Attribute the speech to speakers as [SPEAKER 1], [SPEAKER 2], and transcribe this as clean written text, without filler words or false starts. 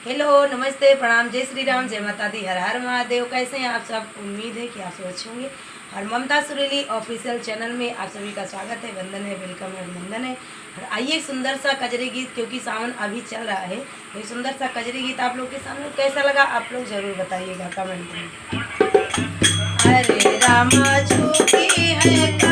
[SPEAKER 1] Hello, नमस्ते, प्रणाम, जय श्री राम, जय माता दी, हर हर महादेव। कैसे हैं आप सब? उम्मीद है कि आप सब अच्छे होंगे। और ममता सुरीली ऑफिशियल चैनल में आप सभी का स्वागत है, वंदन है, वेलकम है, अभिनंदन है। और आइए सुंदर सा कजरी गीत, क्योंकि सावन अभी चल रहा है, तो सुंदर सा कजरी गीत आप लोग के सामने कैसा लगा आप लोग जरूर बताइएगा कमेंट में। हरे रामा छुपी है